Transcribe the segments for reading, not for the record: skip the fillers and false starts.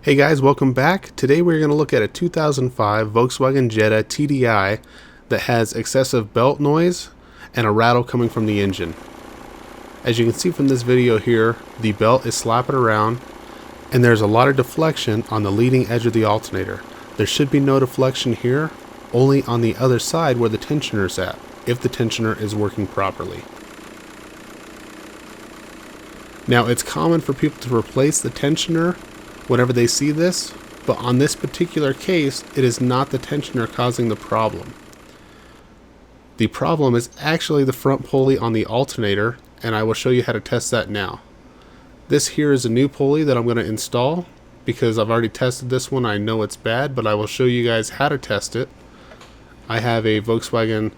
Hey guys, welcome back. Today we're going to look at a 2005 Volkswagen Jetta TDI that has excessive belt noise and a rattle coming from the engine. As you can see from this video here, the belt is slapping around and there's a lot of deflection on the leading edge of the alternator. There should be no deflection here, only on the other side where the tensioner is at, if the tensioner is working properly. Now it's common for people to replace the tensioner whenever they see this, but on this particular case, it is not the tensioner causing the problem. The problem is actually the front pulley on the alternator, and I will show you how to test that now. This here is a new pulley that I'm going to install because I've already tested this one. I know it's bad, but I will show you guys how to test it. I have a Volkswagen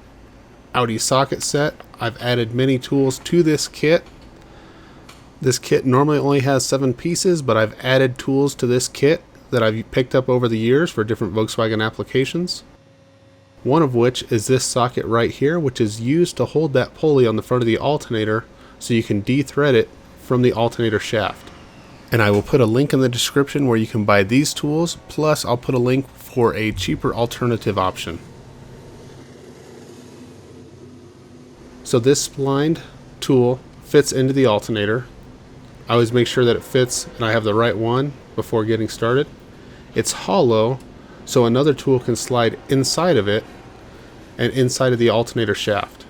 Audi socket set. I've added many tools to this kit. This kit normally only has 7 pieces, but I've added tools to this kit that I've picked up over the years for different Volkswagen applications. One of which is this socket right here, which is used to hold that pulley on the front of the alternator so you can de-thread it from the alternator shaft. And I will put a link in the description where you can buy these tools, plus I'll put a link for a cheaper alternative option. So this splined tool fits into the alternator. I always make sure that it fits and I have the right one before getting started. It's hollow, so another tool can slide inside of it and inside of the alternator shaft.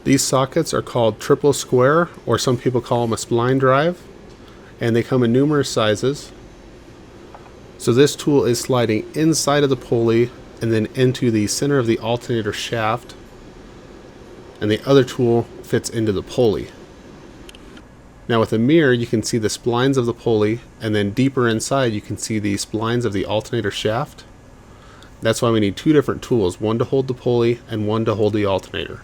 These sockets are called triple square, or some people call them a spline drive, and they come in numerous sizes. So this tool is sliding inside of the pulley and then into the center of the alternator shaft, and the other tool fits into the pulley. Now with a mirror you can see the splines of the pulley, and then deeper inside you can see the splines of the alternator shaft. That's why we need 2 different tools, one to hold the pulley and one to hold the alternator.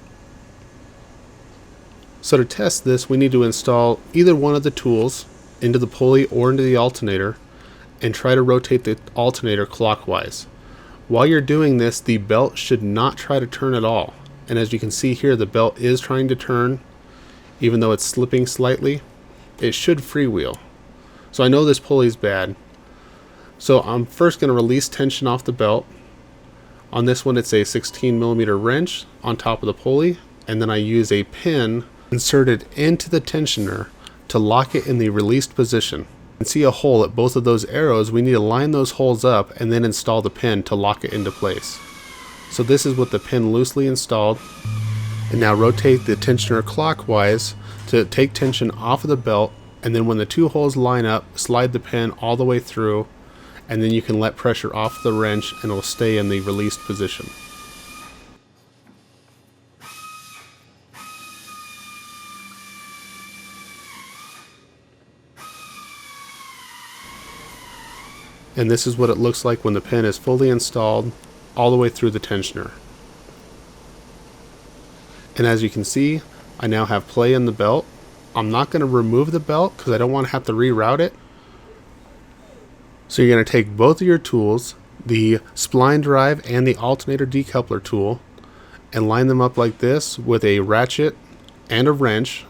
So to test this, we need to install either one of the tools into the pulley or into the alternator and try to rotate the alternator clockwise. While you're doing this, the belt should not try to turn at all. And as you can see here, the belt is trying to turn, even though it's slipping slightly. It should freewheel. So I know this pulley is bad. So I'm first going to release tension off the belt. On this one it's a 16mm wrench on top of the pulley, and then I use a pin inserted into the tensioner to lock it in the released position. You can see a hole at both of those arrows. We need to line those holes up and then install the pin to lock it into place. So this is with the pin loosely installed. And now rotate the tensioner clockwise to take tension off of the belt, and then when the 2 holes line up, slide the pin all the way through, and then you can let pressure off the wrench and it will stay in the released position. And this is what it looks like when the pin is fully installed all the way through the tensioner. And as you can see, I now have play in the belt. I'm not going to remove the belt because I don't want to have to reroute it. So you're going to take both of your tools, the spline drive and the alternator decoupler tool, and line them up like this with a ratchet and a wrench.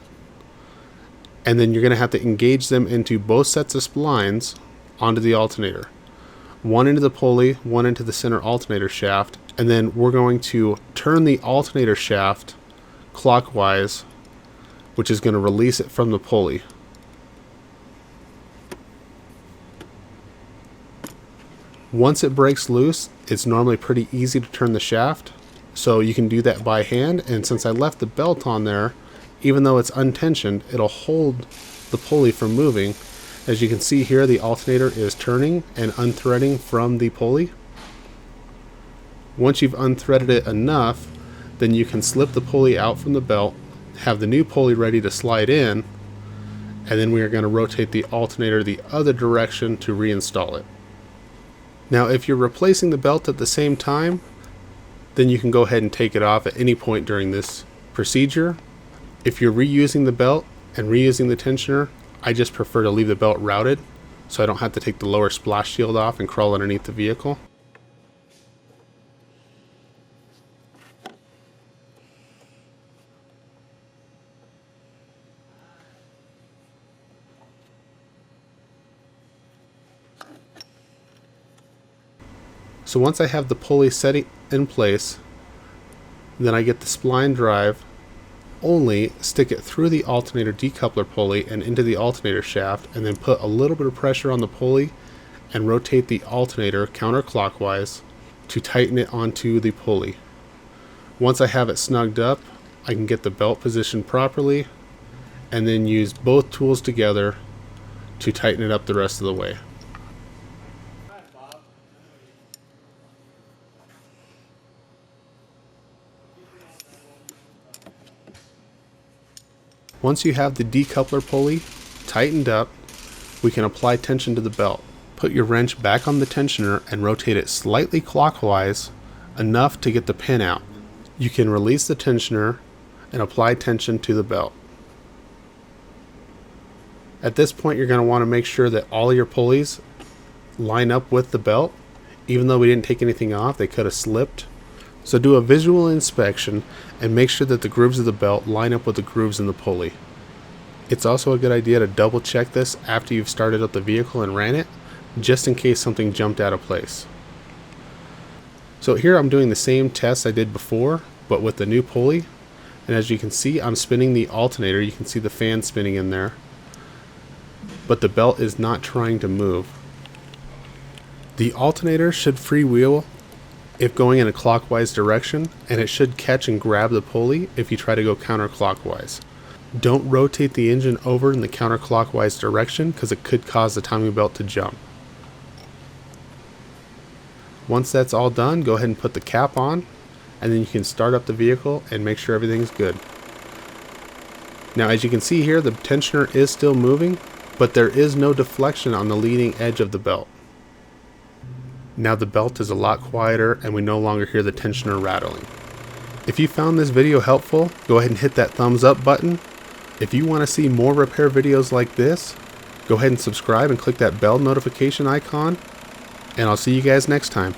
And then you're going to have to engage them into both sets of splines onto the alternator. One into the pulley, one into the center alternator shaft, and then we're going to turn the alternator shaft clockwise, which is going to release it from the pulley. Once it breaks loose, it's normally pretty easy to turn the shaft, so you can do that by hand. And since I left the belt on there, even though it's untensioned, it'll hold the pulley from moving. As you can see here, the alternator is turning and unthreading from the pulley. Once you've unthreaded it enough, then you can slip the pulley out from the belt, have the new pulley ready to slide in, and then we are going to rotate the alternator the other direction to reinstall it. Now if you're replacing the belt at the same time, then you can go ahead and take it off at any point during this procedure. If you're reusing the belt and reusing the tensioner, I just prefer to leave the belt routed so I don't have to take the lower splash shield off and crawl underneath the vehicle. So once I have the pulley set in place, then I get the spline drive, only stick it through the alternator decoupler pulley and into the alternator shaft, and then put a little bit of pressure on the pulley and rotate the alternator counterclockwise to tighten it onto the pulley. Once I have it snugged up, I can get the belt positioned properly and then use both tools together to tighten it up the rest of the way. Once you have the decoupler pulley tightened up, we can apply tension to the belt. Put your wrench back on the tensioner and rotate it slightly clockwise, enough to get the pin out. You can release the tensioner and apply tension to the belt. At this point, you're going to want to make sure that all your pulleys line up with the belt. Even though we didn't take anything off, they could have slipped. So do a visual inspection and make sure that the grooves of the belt line up with the grooves in the pulley. It's also a good idea to double check this after you've started up the vehicle and ran it, just in case something jumped out of place. So here I'm doing the same test I did before, but with the new pulley. And as you can see, I'm spinning the alternator. You can see the fan spinning in there. But the belt is not trying to move. The alternator should freewheel if going in a clockwise direction, and it should catch and grab the pulley if you try to go counterclockwise. Don't rotate the engine over in the counterclockwise direction because it could cause the timing belt to jump. Once that's all done, go ahead and put the cap on, and then you can start up the vehicle and make sure everything's good. Now as you can see here, the tensioner is still moving, but there is no deflection on the leading edge of the belt. Now the belt is a lot quieter and we no longer hear the tensioner rattling. If you found this video helpful, go ahead and hit that thumbs up button. If you want to see more repair videos like this, go ahead and subscribe and click that bell notification icon, and I'll see you guys next time.